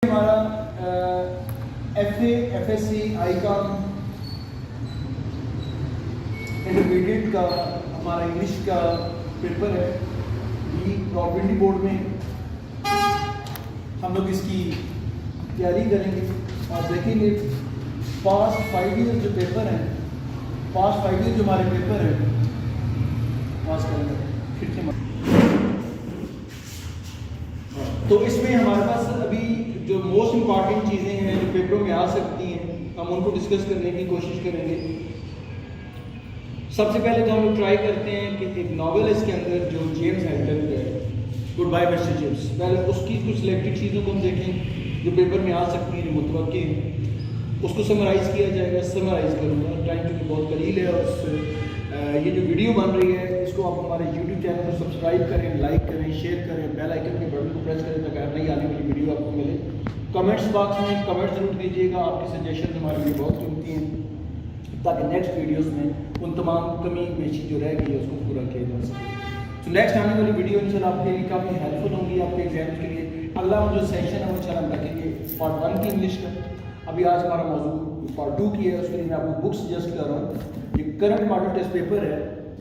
ہمارا F A F S C I com intermediate کا ہمارا انگلش کا پیپر ہے. یہ پرابلٹی بورڈ میں ہم لوگ اس کی تیاری کریں گے اور دیکھیں گے پاسٹ 5 ایئر جو پیپر ہیں, پاسٹ 5 ایئر جو ہمارے پیپر ہیں پاس کریں گے. تو اس میں ہمارے پاس ابھی جو موسٹ امپارٹنٹ چیزیں ہیں جو پیپروں میں آ سکتی ہیں ہم ان کو ڈسکس کرنے کی کوشش کریں گے. سب سے پہلے تو ہم لوگ ٹرائی کرتے ہیں کہ ایک ناول ہے اس کے اندر جو جیمز ہیلٹن کا ہے, گڈ بائی مسٹر چپس. پہلے اس کی کچھ سلیکٹڈ چیزوں کو ہم دیکھیں جو پیپر میں آ سکتی ہیں, جو متوقع ہیں, اس کو سمرائز کیا جائے گا. سمرائز کروں گا, ٹائم کیونکہ بہت قلیل ہے. اور یہ جو ویڈیو بن رہی ہے اس کو آپ ہمارے یوٹیوب چینل پر سبسکرائب کریں, لائک کریں, شیئر کریں, بیل آئکن کے بٹن کو پریس کریں تاکہ نئی آنے والی ویڈیو آپ کو ملے. کمنٹس باکس میں کمنٹ ضرور دیجیے گا, آپ کی سجیشن ہمارے لیے بہت قیمتی ہیں تاکہ نیکسٹ ویڈیوز میں ان تمام کمی بیشی جو رہ گئی ہے اس کو پورا کیا جا سکے. تو نیکسٹ آنے والی ویڈیو انشاءاللہ آپ کے لیے کافی ہیلپ فل ہوں گی آپ کے ایگزامس کے لیے. اللہ جو سیشن ہے وہ انشاءاللہ ہم رکھیں گے پارٹ 1 کی انگلش کا. ابھی آج ہمارا موضوع پارٹ 2 کی ہے, اس کے لیے میں آپ کو بک سجیسٹ کر رہا ہوں. یہ کرنٹ ماڈل ٹیسٹ پیپر ہے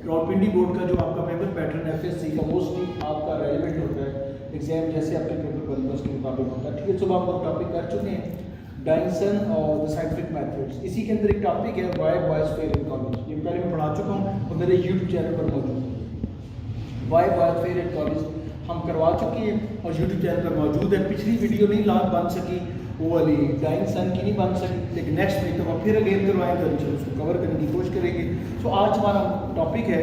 راولپنڈی بورڈ کا, جو آپ کا paper pattern F S C کا موسٹلی آپ کا ریلیونٹ ہوتا ہے ایگزام جیسے آپ کے پیپر بنتا ہے اس کے مطابق ہوتا ہے. ٹھیک ہے, صبح ہم لوگ ٹاپک کر چکے ہیں ڈائنسن اور دا سائنٹیفک میتھڈس. اسی کے اندر ایک ٹاپک ہے why boys fail in college. یہ پہلے میں پڑھا چکا ہوں اور میرے یوٹیوب چینل پر موجود ہے. Why boys fail in college ہم کروا چکے ہیں اور یوٹیوب چینل پر موجود ہے. پچھلی ویڈیو نہیں لاکھ بن سکی, وہ والی ڈائنسن کی نہیں بن سکی, لیکن نیکسٹ ویک تو ہم پھر اگین کروائیں گے, اس کو کور کرنے کی کوشش کریں گے. سو آج ہمارا ٹاپک ہے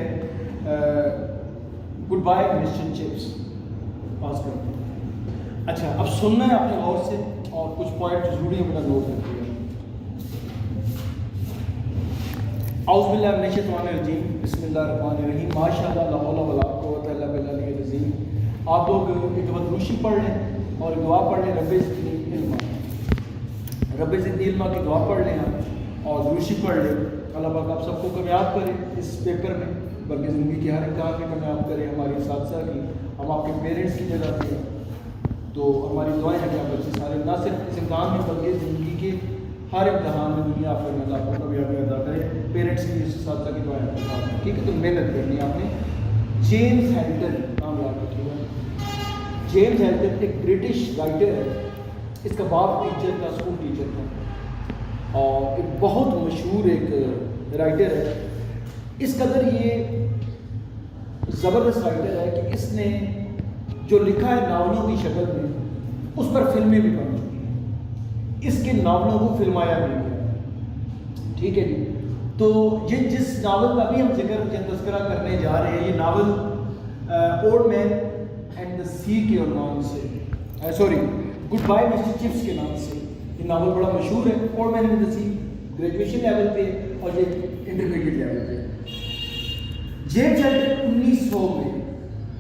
گڈ بائی مسٹر چپس. پاس کرتے ہیں. اچھا, اب سننا ہے آپ نے غور سے اور کچھ پوائنٹ ضروری ہے میرا نوٹ کرتے ہیں. اعوذ باللہ من الشیطان الرجیم, بسم اللہ الرحمن الرحیم, ماشاء اللہ لا حول ولا قوت الا باللہ العلی العظیم. آپ لوگ ایک دفعہ دروشی پڑھ لیں اور دعا پڑھ لیں, رب زدنی علما, رب زدنی علما کی دعا پڑھ لیں اور دروشی پڑھ لیں. اللہ پاک آپ سب کو کامیاب کرے اس پیپر میں, بلکہ زندگی کے ہر ایک کام میں کامیاب کرے. ہماری اساتذہ کی, ہم آپ کے پیرنٹس کی جگہ پہ, تو ہماری دعائیں ہیں کہ آپ بچے سارے نہ صرف اس امتحان میں بلکہ زندگی کے ہر امتحان میں دنیا آپ کو اللہ کو کامیابی عطا کرے. پیرنٹس کی اساتذہ کی دعائیں آپ کے ساتھ ہیں. ٹھیک ہے, تو محنت کرنی ہے آپ نے. جیمز ہیلٹن نام یاد رکھیے گا. جیمز ہیلٹن ایک برٹش رائٹر ہے. اس کا باپ ٹیچر تھا, اسکول ٹیچر تھا اور ایک بہت مشہور ایک رائٹر ہے. اس قدر یہ زبردست رائٹر ہے کہ اس نے جو لکھا ہے ناولوں کی شکل میں, اس پر فلمیں بھی بن چکی ہیں. اس کے ناولوں کو فلمایا بھی گیا. ٹھیک ہے جی, تو یہ جس ناول کا بھی ہم تذکرہ کرنے جا رہے ہیں, یہ novel old man and the sea کے نام سے, sorry goodbye mister Chips کے نام سے یہ ناول بڑا مشہور ہے. Old man and the sea graduation level پہ اور یہ انٹرمیڈیٹ لیول پہ. جیمز ہیلٹن 1900 میں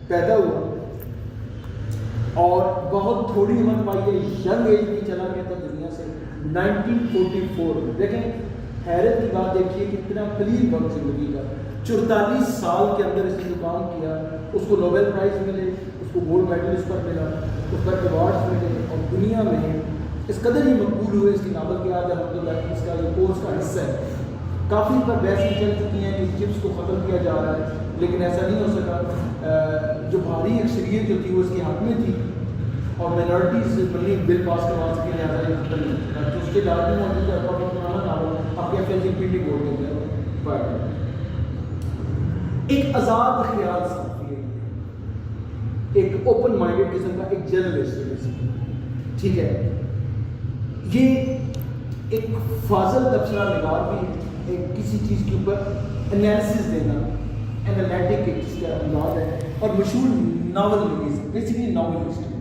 پیدا ہوا اور بہت تھوڑی عمر پائی ہے, ینگ ایج میں چلا گیا تھا دنیا سے 1944 میں. دیکھیں حیرت کی بات دیکھیے کہ اتنا قلیل وقت زندگی کا, 44 سال کے اندر اس نے جو کام کیا, اس کو نوبل پرائز ملے, اس کو گولڈ میڈل اس پر ملا, اس پر ایوارڈز ملے اور دنیا میں اس قدر ہی مقبول ہوئے اس کی ناول کے. آج الحمدللہ اس کا یہ کورس کا حصہ ہے. کافی پر بحثیں چل چکی ہیں کہ چپس کو ختم کیا جا رہا ہے, لیکن ایسا نہیں ہو سکا. جو بھاری اکثریت جو تھی وہ اس کے حق میں تھی اور مائنارٹیز بلی بل پاس کروا سکے, لہٰذا یہ ختم نہیں. تو اس کے بعد میں موجود ہے پرانا ناول آپ کے F S C P T board کے اندر پڑھ. ایک آزاد خیال صحافی ہے, ایک اوپن مائنڈیڈ قسم کا ایک جرنلسٹ. ٹھیک ہے, یہ ایک فاضل تبصرہ نگار بھی ہے, ایک کسی چیز کے اوپر انالیسس دینا, انالیٹک ایک اس کا انداز ہے, اور مشہور ناول نویس, بیسیکلی ناولسٹ.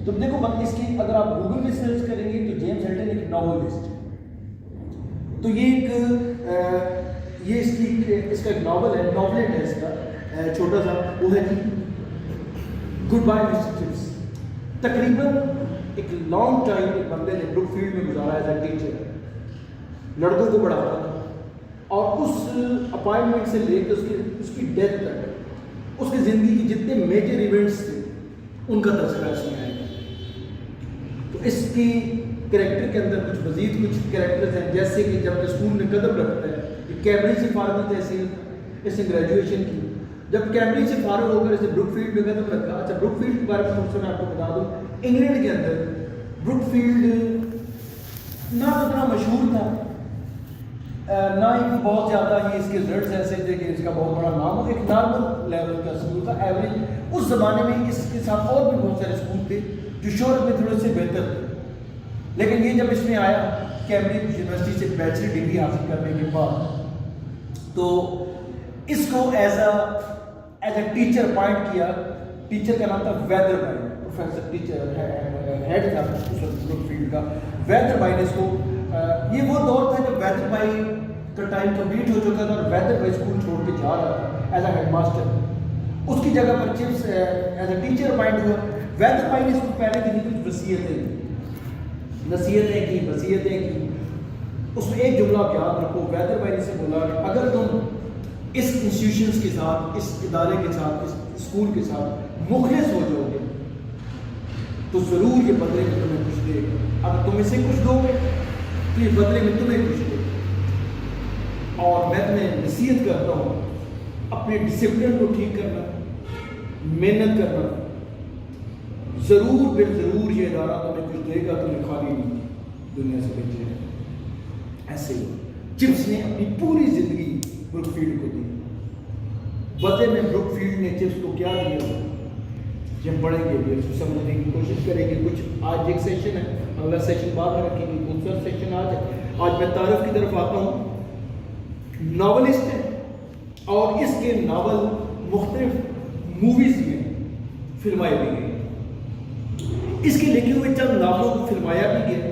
تو دیکھو اس کی اگر آپ گوگل میں سرچ کریں گے تو جیمز ہیلٹن ایک ناولسٹ. تو یہ اس کا ایک ناول ہے, ناولٹ ہے اس کا چھوٹا سا, وہ ہے جی گڈ بائی مسٹر چپس. تقریباً ایک لانگ ٹائم ایک بندے نے بروک فیلڈ میں گزارا ایز اے ٹیچر, لڑکوں کو پڑھاتا تھا, اور اس اپائنٹمنٹ سے لے کے اس کی ڈیتھ تک اس کی زندگی کی جتنے میجر ایونٹس تھے ان کا تذکرہ اس میں آئے گا. تو اس کی کریکٹر کے اندر کچھ مزید کچھ کریکٹرز ہیں، جیسے کہ جب اسکول میں قدم رکھتا ہے، کیمبرج سے فارغ تحصیل، اس نے گریجویشن کی، جب کیمبرج سے فارغ ہو کر اس نے بروک فیلڈ میں قدم رکھا. اچھا بروک فیلڈ کے بارے میں تھوڑا سا میں آپ کو بتا دوں، انگلینڈ کے اندر بروک فیلڈ نہ اتنا مشہور تھا، نہ ہی بہت زیادہ ہی اس کے رزلٹس ایسے تھے کہ اس کا بہت بڑا نام ہو. ایک نارمل لیول کا اسکول تھا، ایوریج. اس زمانے میں اس کے ساتھ اور بھی بہت سارے اسکول تھے جو شہرت میں تھوڑے سے بہتر تھے، لیکن یہ جب اس میں آیا کیمبرج یونیورسٹی سے بیچلر ڈگری حاصل کرنے کے بعد، تو اس کو ایز اے ٹیچر اپوائنٹ کیا. ٹیچر کا نام تھا ویدر بھائی، پروفیسر ٹیچر ہیڈ تھا بروک فیلڈ کا. ویدر بھائی نے اس کو، یہ وہ دور تھا جب ویدر بھائی کا ٹائم کمپلیٹ ہو چکا تھا اور ویدر بھائی اسکول چھوڑ کے جا رہا تھا ایز اے ہیڈ ماسٹر. اس کی جگہ پر Chips as a teacher appoint ہوا. ویدر بھائی نے اس کو پہلے دن کچھ نصیحتیں کی. اس میں ایک جملہ آپ یاد رکھو، ویدر بھائی نے سے بولا کہ اگر تم اس انسٹیٹیوشنس کے ساتھ، اس ادارے کے ساتھ، اس اسکول کے ساتھ مخلص ہو جاؤ گے تو ضرور یہ بدلے میں تمہیں کچھ دے گا. اگر تم اسے کچھ دو گے تو یہ بدلے میں تمہیں کچھ دے گا. اور میں تمہیں نصیحت کرتا ہوں، اپنے ڈسپلن کو ٹھیک کرنا، محنت کرنا، ضرور ضرور یہ ادارہ تمہیں کچھ دے گا، تمہیں خالی نہیں دنیا سے بھیجے گا. ایسے ہی چپس نے اپنی پوری زندگی بروک فیلڈ کو دی. بدلے میں بروک فیلڈ نے چپس کو کیا دیا، جب پڑھیں گے بھی اس کو سمجھنے کی کوشش کریں گے. کچھ آج ایک سیشن ہے، اگلا سیشن بعد میں رکھیں گے. دوسرا سیشن آج ہے. آج میں تعارف کی طرف آتا ہوں. ناولسٹ ہے اور اس کے ناول مختلف موویز میں فلمائے بھی گئے. اس کے لکھے ہوئے چند ناولوں کو فلمایا بھی گیا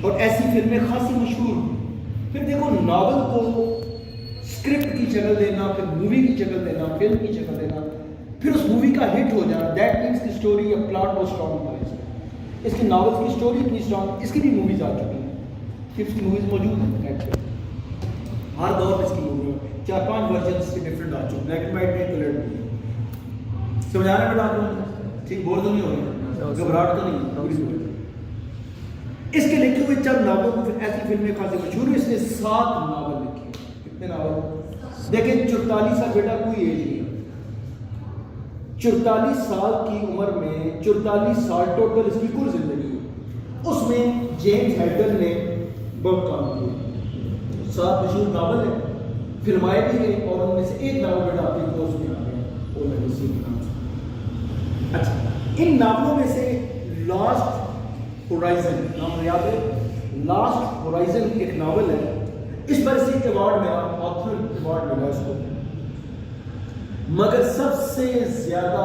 اور ایسی فلمیں خاصی مشہور. پھر دیکھو ناول کو اسکرپٹ کی شکل دینا، پھر مووی کی شکل دینا، فلم کی شکل دینا، پھر اس مووی کا ہٹ ہو جانا. دیٹ مینس کی اسٹوری یا پلاٹ بہت اسٹرانگ تھا. اس کی ناولس کی اسٹوری اتنی اسٹرانگ، اس کی بھی موویز آ چکی ہیں. اس کی موویز موجود ہیں ہر دور میں. اس کی مووی 4-5 ورژنس کے ڈفرینٹ آ چکے، بلیک اینڈ وائٹ میں، کلرڈ میں. سمجھانے میں ڈال دوں ٹھیک، بور تو نہیں ہو رہا، گھبراہٹ تو نہیں. اس کے لکھے ہوئے چند ناولوں کو پھر ایسی فلمیں خاصی مشہور ہوئی. اس نے 7 ناول لکھے. کتنے ناول دیکھیں؟ 44 سال بیٹا کوئی ایج نہیں. 44 سال کی عمر میں 44 سال ٹوٹل اس کی کل زندگی ہے. اس میں جیمز ہیڈن نے بہت کام کیا. 7 مشہور ناول ہیں، فلمائے بھی گئے اور ان میں سے ایک ناول بیٹا آپ کے دوست میں آ گیا، وہ میں اسی کے نام سے. اچھا، ان ناولوں میں سے لاسٹ ہورائزن نام یاد ہے؟ لاسٹ ہورائزن ایک ناول ہے. اس پر سے ایوارڈ ملا، آتھر ایوارڈ ملا اس کو. مگر سب سے زیادہ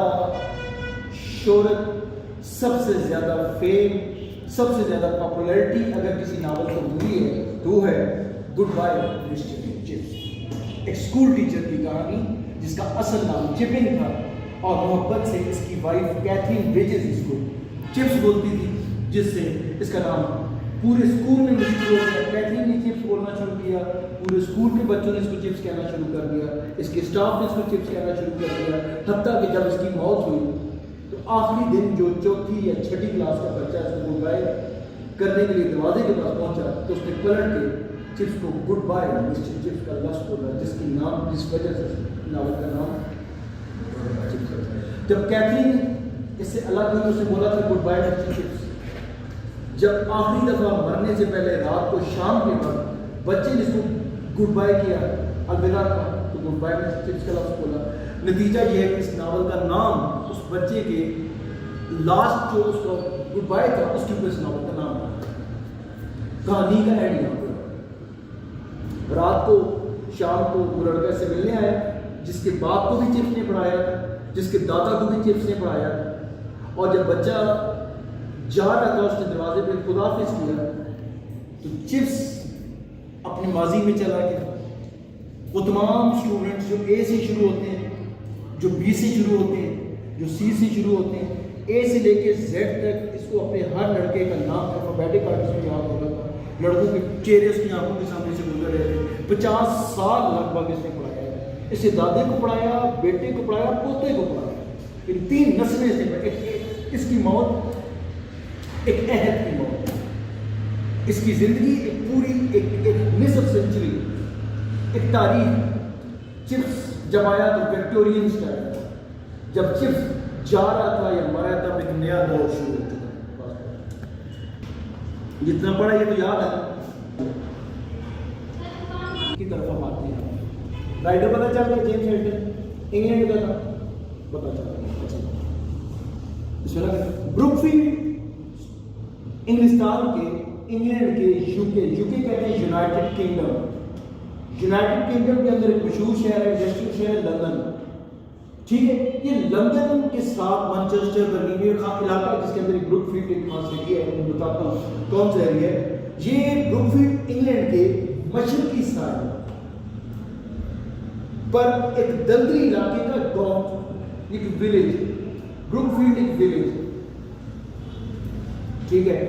شہرت، سب سے زیادہ فیم، سب سے زیادہ پاپولیرٹی اگر کسی ناول کو ملی ہے تو وہ ہے گڈ بائے مسٹر چپس. ایک اسکول ٹیچر کی کہانی جس کا اصل نام چپنگ تھا اور محبت سے اس کی وائف کیتھرین بریجز اس کو چپس بولتی تھی، جس سے اس کا نام پورے اسکول میں مشہور ہو گیا. کیتھرین نے چپس بولنا شروع کیا، پورے اسکول کے بچوں نے اس کو چپس کہنا شروع کر دیا، اس کے اسٹاف نے اس کو چپس کہنا شروع کر دیا. حتیٰ کہ جب اس کی موت ہوئی تو آخری دن جو 4تھی یا 6ٹھی کلاس کا بچہ اس کو گڈ بائے کرنے کے لیے دروازے کے پاس پہنچا تو اس نے پلٹ کے چپس کو گڈ بائے مسٹر چپس کا لفظ بولا، جس کی نام، جس وجہ سے ناول کا نام چپس ہے. جب کیتھرین اس سے الگ ہوئی، اس نے بولا تھا گڈ بائے مسٹر چپس. جب آخری دفعہ مرنے سے پہلے رات کو شام کے وقت بچے نے اس کو گڈ بائے کیا، الوداع کہا، تو گڈ بائے مسٹر چپس کا لفظ بولا. نتیجہ یہ ہے کہ اس ناول کا نام اس بچے کے لاسٹ جو اس کا گڈ بائے تھا اس کے اوپر اس ناول کا نام تھا. کہانی کا اینڈ یہاں پر رات کو شام کو وہ لڑکا سے ملنے آیا جس کے باپ کو بھی چپس نے پڑھایا تھا، جس کے دادا کو بھی چپس نے پڑھایا تھا. اور جب بچہ جا رہا تھا اس نے دروازے پہ خداحافظ کیا تو چپس اپنے ماضی میں چلا گیا. وہ تمام اسٹوڈنٹس جو اے سے شروع ہوتے ہیں، جو بی سے شروع ہوتے ہیں، جو سی سے شروع ہوتے ہیں، اے سے لے کے زیڈ تک، اس کو اپنے ہر لڑکے کا نام الفابیٹک آرڈر میں یاد ہو رہا تھا. لڑکوں کے چہرے اس کی آنکھوں کے سامنے سے گزر رہے تھے. 50 سال لگ بھگ اس نے پڑھایا ہے. اس سے دادے کو پڑھایا، بیٹے کو پڑھایا، پوتے کو پڑھایا. پھر 3 نسلیں سے اس کی موت ایک عہد کی موت، اس کی زندگی ایک پوری ایک نصف سینچری، ایک تاریخ۔ چپس جب آیا تو وکٹورین اسٹائل، جب چپس جا رہا تھا یا مرا تھا ایک نیا دور شروع ہو چکا۔ جتنا پڑھا یہ تو یاد ہے کی طرف ہم آتے ہیں۔ رائٹر پتا چل گیا جیمس ہیلٹن، انگلینڈ کا تھا، پتا چل گیا۔ بروک فیلڈ انگلستان کے، انگلینڈ کے، یوکے کہتے ہیں یونائٹڈ کنگڈم۔ یونائٹڈ کنگڈم کے اندر ایک مشہور شہر ہے، انڈسٹریل شہر لندن، ٹھیک ہے۔ یہ لندن کے ساتھ مانچسٹر، برمنگھم علاقہ جس کے اندر ایک بروک فیلڈ ایک خاص ایریا ہے، میں بتاتا ہوں کون سا ایریا ہے۔ یہ بروک فیلڈ انگلینڈ کے مشرقی ساحل پر ایک دلدلی علاقے کا گاؤں، ایک ولیج، بروک فیلڈ ایک ولیج، ٹھیک ہے،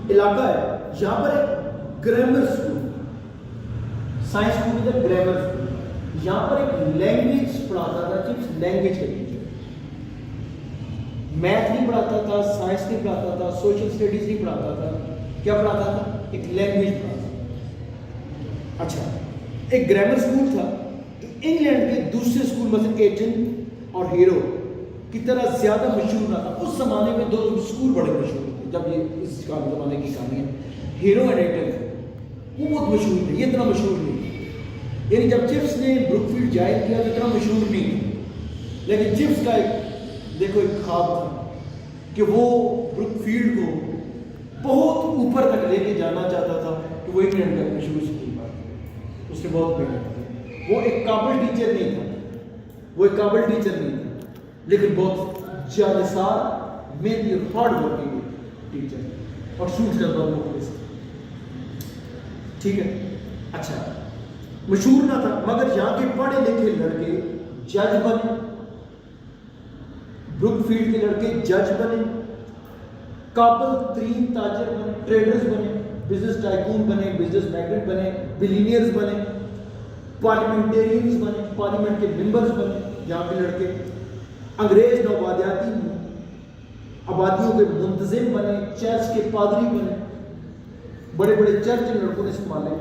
علاقہ ہے۔ یہاں پر ایک گرامر اسکول، سائنس اسکول ہے، گرامر اسکول، یہاں پر ایک لینگویج پڑھاتا تھا، چپس لینگویج کا ٹیچر، میتھ نہیں پڑھاتا تھا، سائنس نہیں پڑھاتا تھا، سوشل اسٹڈیز نہیں پڑھاتا تھا، کیا پڑھاتا تھا؟ ایک لینگویج پڑھاتا تھا۔ اچھا، ایک گرامر اسکول تھا جو انگلینڈ کے دوسرے اسکول مثلا ایٹن اور ہیرو کی طرح زیادہ مشہور نہ تھا۔ اس زمانے میں دو اسکول بڑے مشہور تھے، جب یہ اس زمانے کی کہانی ہے، ہیرو اینڈ ایٹن، وہ بہت مشہور تھے، یہ اتنا مشہور نہیں تھے۔ یعنی جب چپس نے بروک فیلڈ جائز کیا تو اتنا مشہور نہیں تھا، لیکن چپس کا ایک دیکھو ایک خواب تھا کہ وہ بروک فیلڈ کو بہت اوپر تک لے کے جانا چاہتا تھا کہ وہ انگلینڈ کا مشہور اسکول تھا۔ اس نے بہت محنت کی۔ وہ ایک قابل ٹیچر نہیں تھا، لیکن بہت جانسار، محنتی اور ہارڈ ورکنگ ٹیچر، اور اسٹوڈنٹس کا بہت مخلص تھا، ٹھیک ہے۔ اچھا، مشہور نہ تھا مگر یہاں کے پڑھے لکھے لڑکے جج بنے، بروک فیلڈ کے لڑکے جج بنے، قابل ترین تاجر بنے، ٹریڈرز بنے، بزنس ٹائکون بنے، بزنس میگنیٹ بنے، بلینئرز بنے، پارلیمنٹیرینز بنے، پارلیمنٹ کے ممبرز بنے یہاں کے لڑکے، انگریز نوآبادیاتی آبادیوں کے منتظم بنے، چرچ کے پادری بنے، بڑے بڑے چرچ ان لڑکوں نے سنبھالے،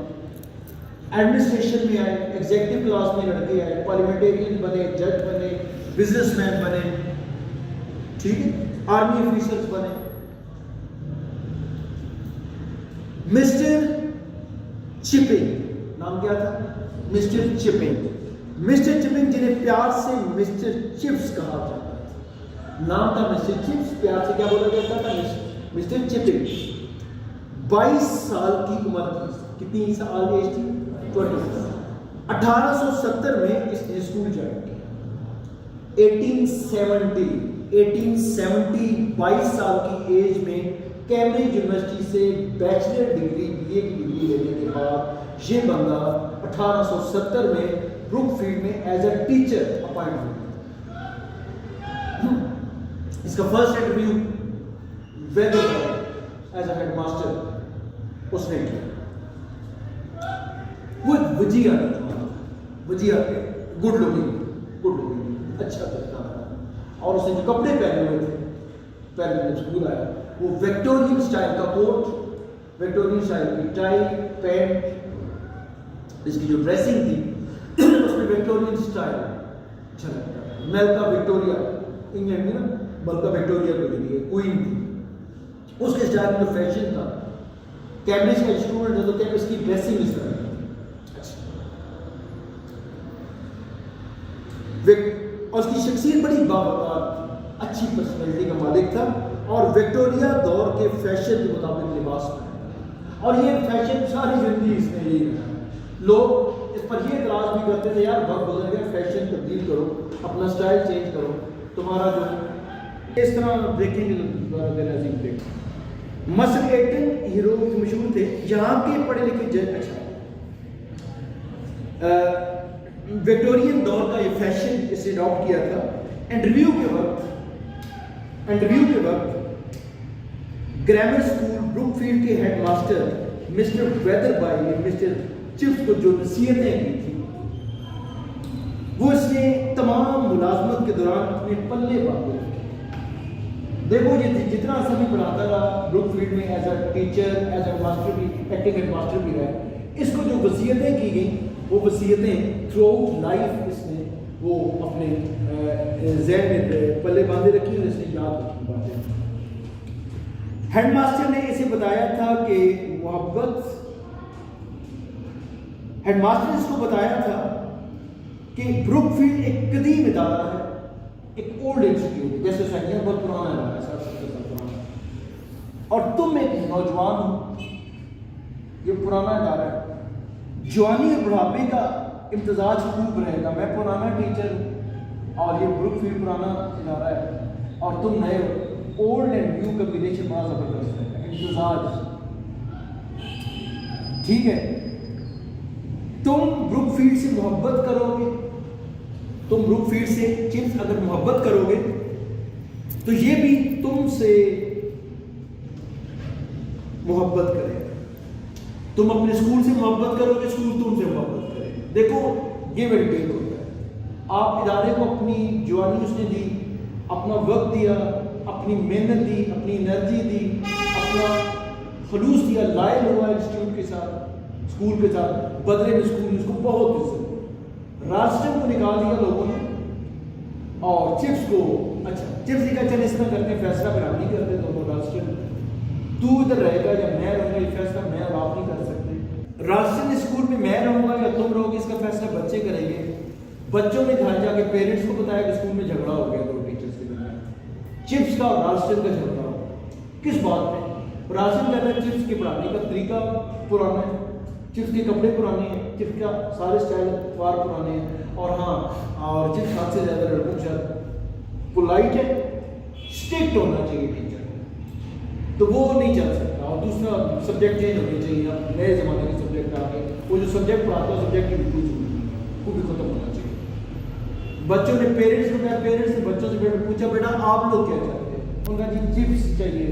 ایڈمنسٹریشن میں آئے، ایگزیکٹو کلاس میں لڑکے آئے، پارلیمنٹیرین بنے، جج بنے، بزنس مین بنے، ٹھیک ہے، آرمی آفیسرز بنے۔ مسٹر چپنگ نام کیا تھا؟ مسٹر چپنگ جنہیں پیار سے مسٹر چپس کہا جاتا تھا، نام تھا مسٹر چپس، پیار سے کیا بولا جاتا تھا؟ مسٹر چپنگ۔ 22 سال کی عمر تھی، کتنی سال ایج تھی؟ 20۔ 1870 میں اس نے اسکول جوائن کیا۔ 1870 22 سال کی ایج میں کیمبرج یونیورسٹی سے بیچلر ڈگری BA کی ڈگری لینے کے بعد یہ بندہ 1870 میں بروک فیلڈ میں ایز اے ٹیچر اپائنٹ ہوا۔ اس کا first interview Wetherby as a headmaster اس نے کیا۔ وہ وجیہ گڈ لوکنگ اچھا کرتا تھا، اور اس نے جو کپڑے پہنے ہوئے تھے پہلے جب اسکول آیا وہ وکٹورین اسٹائل کا کوٹ، وکٹورین اسٹائل کی ٹائی پینٹ، اس کی جو ڈریسنگ تھی اس میں وکٹورین اسٹائل اچھا لگتا ہے۔ ملکہ وکٹوریا انگلینڈ میں نا ملکہ وکٹوریا کو لگی ہے، کوئین تھی، اس کے اسٹائل میں جو فیشن تھا، کیمبرج کا اسٹوڈنٹ ہے تو کیمبرج کی ڈریسنگ اس طرح تھی۔ اور اس کی شخصیت بڑی باوقار، اچھی پرسنالٹی کا مالک تھا، اور وکٹوریا دور کے فیشن کے مطابق لباس پہنتا، اور یہ فیشن ساری زندگی اس نے یہی رہا۔ لوگ اس پر یہ اعتراض بھی کرتے تھے یار وقت گزر گیا، فیشن تبدیل کرو، اپنا سٹائل چینج کرو، تمہارا جو اس طرح دیکھیں گے مثلا ایٹن ہیرو مشہور تھے یہاں کے پڑھے لکھے جج۔ اچھا، وکٹورین دور کا یہ فیشن اس نے اڈاپٹ کیا تھا۔ انٹرویو کے وقت گرامر اسکول بروک فیلڈ کے head master Mr Wetherby نے مسٹر چپس کو جو نصیحتیں کی تھی وہ اس نے تمام ملازمت کے دوران اپنے پلے باندھے، دیکھو یہ جتنا عرصہ بھی پڑھاتا رہا بروک فیلڈ میں as a teacher as a master بھی ایکٹنگ ہیڈ ماسٹر بھی رہا، اس کو جو وصیتیں کی گئیں وہ وصیتیں تھرو آؤٹ لائف اس نے وہ اپنے ذہن میں پلے باندھے رکھی اور اس نے یاد رکھی باتیں. ہیڈ ماسٹر نے اسے بتایا تھا کہ محبت، ہیڈ ماسٹر نے اس کو بتایا تھا کہ بروک فیلڈ ایک قدیم ادارہ ہے، ایک اولڈ انسٹیٹیوٹ، جیسے سینٹر بہت پرانا ادارہ ہے، 60 سال پرانا، اور تم ایک نوجوان ہو، یہ پرانا ادارہ ہے، جوانی اور بڑھاپے کا امتزاج خوب رہے گا. میں پرانا ٹیچر ہوں اور یہ بروک فیلڈ پرانا ادارہ ہے اور تم نئے ہو، اولڈ اینڈ نیو کمبینیشن بڑا زبردست ہے، امتزاج. ٹھیک ہے، تم بروک فیلڈ سے محبت کرو گے، تم بروک فیلڈ سے چپس اگر محبت کرو گے تو یہ بھی تم سے محبت کرے گا. تم اپنے اسکول سے محبت کرو گے، اسکول تم سے محبت کرے گا. دیکھو گیو اینڈ ٹیک ہوتا ہے. آپ ادارے کو اپنی جوانی اس نے دی، اپنا وقت دیا، اپنی محنت دی، اپنی انرجی دی، اپنا خلوص دیا، لائل ہوا انسٹیٹیوٹ کے ساتھ، اسکول کے ساتھ، بدلے میں اسکول نے اس کو بہت عزت دی. راسٹم کو نکال دیا لوگوں نے اور چپس کو، اچھا چپس کا چل اس طرح کرتے فیصلہ پھر ہم نہیں کرتے دونوں، راسٹم تو ادھر رہے گا یا میں رہوں گا، یہ فیصلہ میں اور آپ نہیں کر سکتے. راسٹم اسکول میں میں رہوں گا یا تم رہو گے، اس کا فیصلہ بچے کریں گے. بچوں نے گھر جا کے پیرنٹس کو بتایا کہ اسکول میں جھگڑا ہو گیا دو ٹیچرس کے درمیان، چپس کا اور راسٹم کا جھگڑا ہو. کس بات پہ؟ راسٹم کہتا ہے چپس کے پڑھانے کا طریقہ پرانا ہے، چپس کے کپڑے پرانے ہیں، چپس کا سارے اسٹائل وار پرانے ہیں، اور ہاں اور چپس حد سے زیادہ لڑکوں کے ساتھ پولائٹ ہے، اسٹرکٹ ہونا چاہیے ٹیچر، تو وہ نہیں چل سکتا. اور دوسرا سبجیکٹ چینج ہونے چاہیے، اب نئے زمانے کے سبجیکٹ آ گئے، وہ جو سبجیکٹ پڑھاتا ہے سبجیکٹ کی بالکل ضروری وہ بھی ختم ہونا چاہیے. بچوں نے پیرنٹس کو کہا، پیرنٹس نے بچوں سے پوچھا بیٹا آپ لوگ کیا چاہتے ہیں؟ ان کا جی چپس چاہیے.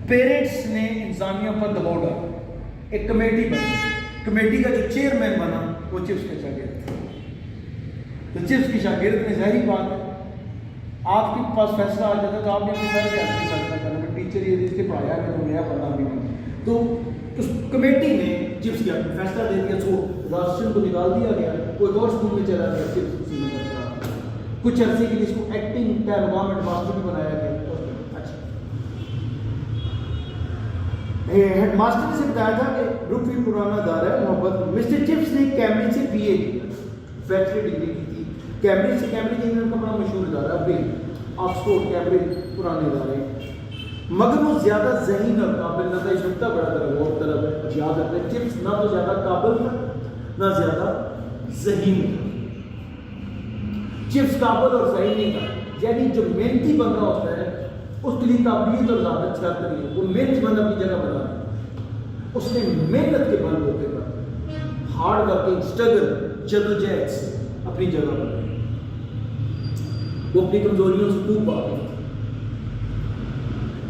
پیرنٹس نے انتظامیہ پر دباؤ ڈالا، ایک کمیٹی بنی، کمیٹی کا جو چیئرمین بنا وہ چپس کا شاگرد تھا. تو چپس کی شاگرد میں ظاہری بات ہے آپ کے پاس فیصلہ آ جاتا تو آپ نے اپنے سر سے آدمی فیصلہ کرنا، ٹیچر یہ اس کے پڑھایا ہے تو نیا پڑھنا بھی نہیں. تو اس کمیٹی نے چپس کا فیصلہ دے دیا، سو راسٹم کو نکال دیا گیا، کوئی اور اسکول میں چلا گیا، چپس اسی میں بچا. کچھ عرصے کے لیے اس کو ایکٹنگ کا گورنمنٹ ماسٹر بھی بنایا گیا. ہیڈ ماسٹر نے سے بتایا تھا کہ بروک فیلڈ پرانا ادارہ ہے محبت. مسٹر چپس نے کیمبرج سے بی اے کی، بیچلر ڈگری کی تھی. کیمبرج سے، کیمبرج انگلینڈ کا بڑا مشہور ادارہ ہے، ابھی آکسفورڈ کیمبرج پرانے ادارے ہیں، مگر وہ زیادہ ذہین اور قابل نہ تھا. اس نقطہ بڑا طرف اور طرف یاد رکھتے ہیں، چپس نہ تو زیادہ قابل تھا نہ زیادہ ذہین تھا. چپس قابل اور ذہین نہیں تھا، یعنی جو محنتی بندہ ہوتا ہے اس کے لیے قابلیت اور ذات چھت نہیں ہے، وہ محنت بند اپنی جگہ بنا ہے. اس نے محنت کے بل ہوتے پر ہارڈ ورکنگ اسٹرگل جدوجہد سے اپنی جگہ بنائی. وہ اپنی کمزوریوں سے خوب واقف تھا،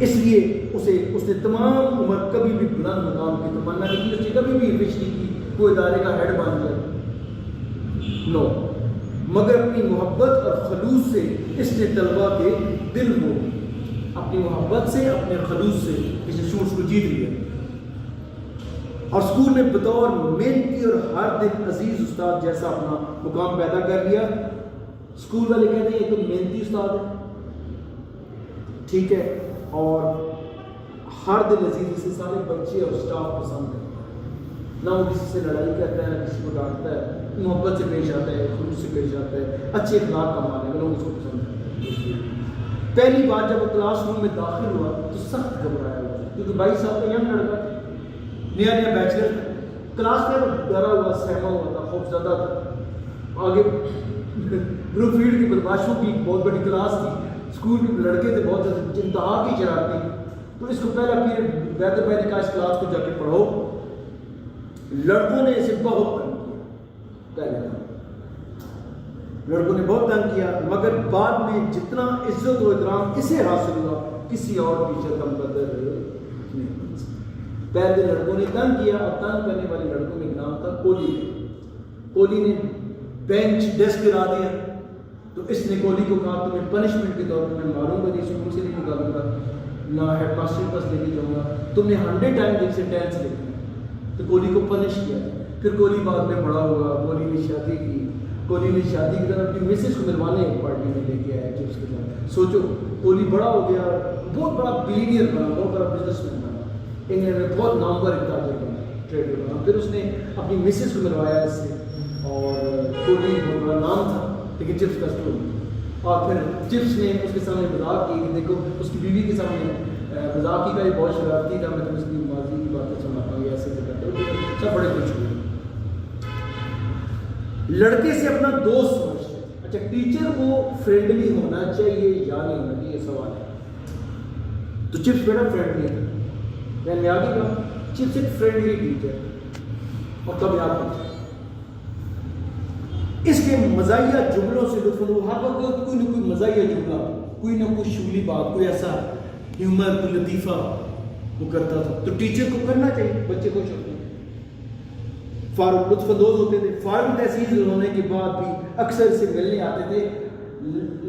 اس لیے اس نے تمام عمر کبھی بھی بلند مقام کی تمنا نہیں کی. اس نے کبھی بھی وش نہیں کی کوئی ادارے کا ہیڈ بن جائے، نو، مگر اپنی محبت اور خلوص سے اس نے طلبا کے دل ہو، اپنی محبت سے اپنے خلوص سے اس نے اسٹوڈنٹس کو جیت لیا. اور اسکول میں بطور محنتی اور ہر دن عزیز استاد جیسا اپنا مقام پیدا کر لیا. اسکول والے کہتے ہیں یہ تو محنتی استاد ہے، ٹھیک ہے، اور ہر دن عزیز، اسے سارے بچے اور اسٹاف پسند کرتے ہیں، نہ وہ کسی سے لڑائی کرتا ہے، کسی کو ڈانٹتا ہے، محبت سے پیش آتا ہے، خلوص سے پیش آتا ہے، اچھے اخلاق کا مالک ہے، لوگ اس کو پسند کرتے ہیں. پہلی بار جب وہ کلاس روم میں داخل ہوا تو سخت گھبرایا ہوا، کیونکہ 22 سال کا ینگ لڑکا تھا، نیا نیا بیچلر تھا. کلاس میں وہ ڈرا ہوا، سہما ہوا تھا، خوف زدہ تھا. آگے بروک فیلڈ کی بدماشوں کی بہت بڑی کلاس تھی، اسکول میں لڑکے تھے بہت زیادہ انتہا کی شرارتی. تو اس کو پہلا پیریڈ بیدر بھائی نے کہا اس کلاس کو جا کے پڑھو. لڑکوں نے اسے بہت تنگ کیا، پہلے لڑکوں نے بہت تنگ کیا، مگر بعد میں جتنا عزت و احترام اسے حاصل ہوا کسی اور ٹیچر کا مقدر نہیں. پہلے لڑکوں نے تنگ کیا، اور تنگ کرنے والے لڑکوں میں نام تھا کولی. کولی نے بینچ ڈیسک گرا دیا، تو اس نے کوہلی کو کہا تمہیں پنشمنٹ کے طور پر میں ماروں گا نہیں، اسکول سے نہیں نکالوں گا، نہ ہیڈ ماسٹر کے پاس لے کے جاؤں گا، تم نے 100 ٹائم سے 10 سے لکھنا. تو کوہلی کو پنش کیا. پھر کوہلی بعد میں بڑا ہوا، کوہلی نے شادی کی. کوہلی نے شادی کی طرح اپنی مسز کو ملوانے ایک پارٹی میں لے کے آیا چپس کے ساتھ. سوچو کوہلی بڑا ہو گیا، بہت بڑا بلینئر بنا، بہت بڑا بزنس مین بنا، انگلینڈ میں بہت نامور ایک تاجر بنا، ٹریڈر بنا. پھر اس نے اپنی مسز کو ملوایا اس سے، اور کوہلی بہت بڑا نام تھا لیکن چپس کا اسٹور. اور پھر چپس نے اس کے سامنے مذاق کی کہ دیکھو، اس کی بیوی کے سامنے مذاق کی کا یہ بہت شرارتی تھا، میں تمہیں اس کی ماضی کی باتیں سناتا ہوں، ایسے ایسے کرتے ہو. سب بڑے خوش ہوئے. لڑکے سے اپنا دوست سمجھتے. اچھا ٹیچر کو فرینڈلی ہونا چاہیے یا نہیں ہونا چاہیے، یہ سوال ہے. تو چپس بیٹا فرینڈلی ہے، میں آگے کہا چپس ایک فرینڈلی ٹیچر اور کامیاب ٹیچر. اس کے مزاحیہ جملوں سے لطف اندوز، ہر وقت کوئی نہ کوئی مزاحیہ جملہ، کوئی نہ کوئی شغلی بات، کوئی ایسا ہیومر، کوئی لطیفہ وہ کرتا تھا. تو ٹیچر کو کرنا چاہیے، بچے خوش ہوتے ہیں، فاروق لطف اندوز ہوتے تھے. فاروق تحصیل ہونے کے بعد بھی اکثر سے ملنے آتے تھے.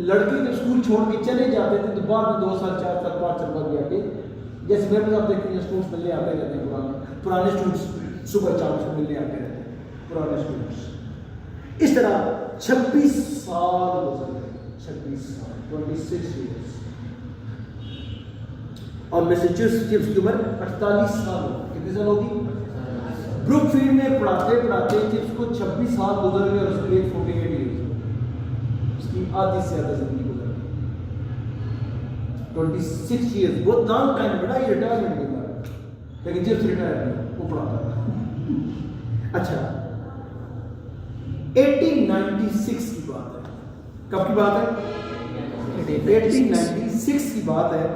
لڑکے جب اسکول چھوڑ کے چلے جاتے تھے تو بعد میں 2 سال 4 سال 5 سال بعد بھی آتے، جیسے میرے پاس آپ دیکھتے ہیں اسٹوڈنٹس ملنے آتے رہتے ہیں، پرانے اسٹوڈنٹس صبح شام سے ملنے آتے رہتے ہیں پرانے اسٹوڈنٹس. اس طرح 26 سال گزر گئے، 26 سال 26 ایئرس. اور میسیچیوسٹس کی عمر 48 سال ہو. کتنے سال ہوگی؟ بروک فیلڈ میں پڑھاتے پڑھاتے چپس کو 26 سال گزر گئے اور اس کے لیے 48 ایئرس، اس کی آدھی سے زیادہ زندگی گزر گئی. 26 ایئرس بہت لانگ ٹائم، بڑا ہی ریٹائرمنٹ کے بعد. لیکن چپس ریٹائر نہیں، وہ پڑھاتا تھا. اچھا 1896 کی بات ہے. کب کی بات ہے؟ 1896 کی بات ہے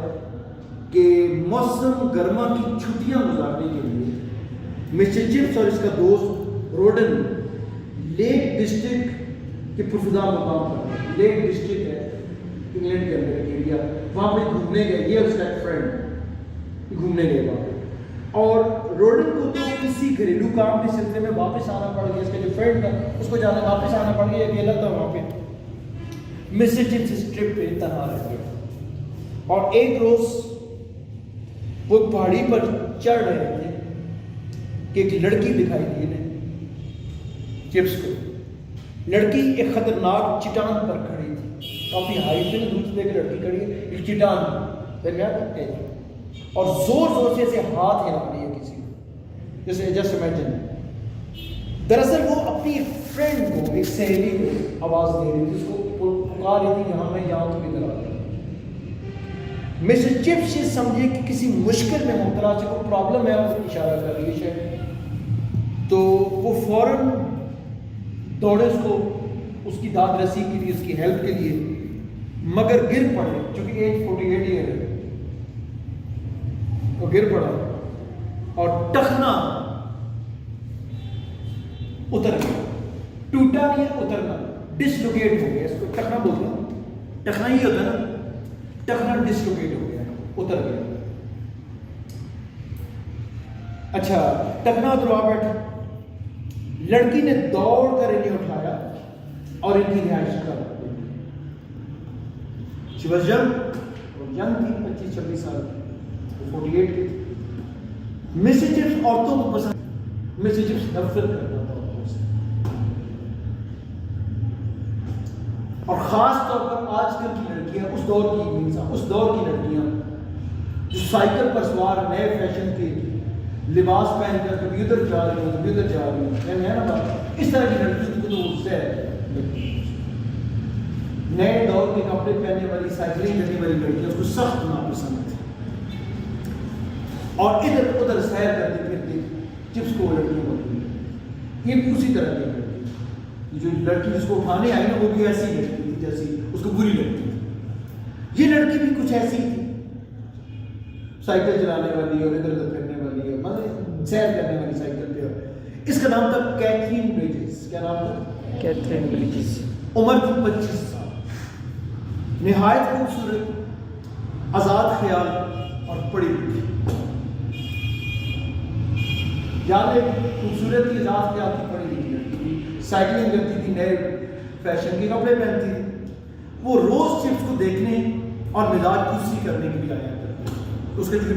کہ موسم گرما کی چھٹیاں گزارنے کے لیے مسٹر چپس اور اس کا دوست روڈن لیک ڈسٹرکٹ کے پرفدا مقام پر، لیک ڈسٹرکٹ ہے انگلینڈ کے اندر ایک ایریا، وہاں پہ گھومنے گئے. یہ اس کا ایک فرینڈ گھومنے گئے وہاں پہ، اور روڈن کو تو کسی گھریلو کام کے سلسلے میں واپس آنا پڑ گیا. اس کا جو فرینڈ تھا اس کو جانا واپس آنا پڑ گیا، اکیلا تھا وہاں پہ. مسٹر چپس اس ٹرپ پہ تنہا رہ گیا. اور ایک روز وہ پہاڑی پر چڑھ رہے تھے کہ ایک لڑکی دکھائی دی انہیں چپس کو. لڑکی ایک خطرناک چٹان پر کھڑی تھی، کافی ہائی پہ دوسرے کی لڑکی کھڑی ہے ایک چٹان پر، اور زور زور سے ایسے ہاتھ ہلا رہی ہے کسی کو، جیسے جسٹ امیجن. دراصل وہ اپنی فرینڈ کو، ایک سہیلی کو آواز دے رہی تھی، اس کو پکار رہی تھی یہاں میں یہاں تم ادھر آ جاؤ. مسٹر چپس یہ سمجھے کہ کسی مشکل میں مبتلا سے کوئی پرابلم ہے، اس کو اشارہ کر رہی ہے شاید. تو وہ فوراً دوڑے اس کی داد رسی کے لیے، اس کی ہیلپ کے لیے، مگر گر پڑے چونکہ ایج 48 ایئر ہے. وہ گر پڑا اور ٹخنا اتر گیا. ٹوٹا نہیں ہے، اترنا، ڈسلوکیٹ ہو گیا. اس کو ٹخنا بولتے ہیں، ٹخنا ہی ہوتا ہے نا، ٹخنا ڈسلوکیٹ ہو گیا، اتر گیا. اچھا ٹخنا اتروا بیٹھا. لڑکی نے دوڑ کر انہیں اٹھایا اور ان کی رہائش کر. شی واز ینگ تھی، 25-26 سال کی، 48 کی. مسٹر چپس عورتوں کو پسند، مسٹر چپس نفرت کرتا تھا عورتوں سے، اور خاص طور پر آج کل کی لڑکیاں، اس دور کی لڑکیاں جو سائیکل پر سوار نئے فیشن کے لباس پہن کر کبھی ادھر جا رہی ہوں کبھی ادھر جا رہی ہوں، ہے نا بات. اس طرح کی لڑکیوں کو تو اس سے نئے دور کے کپڑے پہننے والی، سائیکلنگ کرنے والی لڑکیاں اس کو سخت ناپسند تھی. اور ادھر ادھر سیر کرتے پھرتے چپس کو لڑکیاں ہوتی ہیں. یہ بھی اسی طرح کی لڑکی، جو لڑکی جس کو اٹھانے آئی نا وہ بھی ایسی لڑکی تھی جیسی اس کو بری لگتی تھی. یہ لڑکی بھی کچھ ایسی تھی، سائیکل چلانے والی اور ادھر ادھر پھرنے والی ہے، مطلب سیر کرنے والی سائیکل پہ. اس کا نام تھا کیتھرین بریجز. کیا نام تھا؟ Catherine bridges. عمر تھی 25 سال. نہایت خوبصورت، آزاد خیال اور پڑھی لکھی. یاد ہے خوبصورت تھی، آزاد خیال کی، پڑھی لکھی لڑکی تھی. سائیکلنگ کرتی تھی، نئے فیشن کے کپڑے پہنتی تھی. وہ روز چپس کو دیکھنے اور مزاج پوسی کرنے کے لیے آیا کرتے ہیں. اس کے جو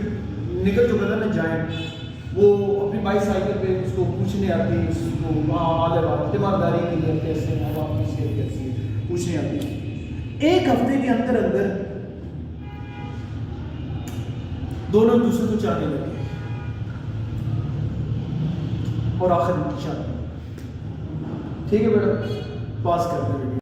نکل جو کہتا ہے نا جائنٹ، وہ اپنی بائی سائیکل پہ اس کو پوچھنے آتی ہے، اس کو وہاں آدھے بات تیمارداری کے لیے کیسے ہیں، اب آپ کی صحت کیسی ہے پوچھنے آتی ہے. ایک ہفتے کے اندر اندر دونوں دوسرے کو چاہنے لگے اور آخر شادی. ٹھیک ہے بیٹا، پاس کر دیں.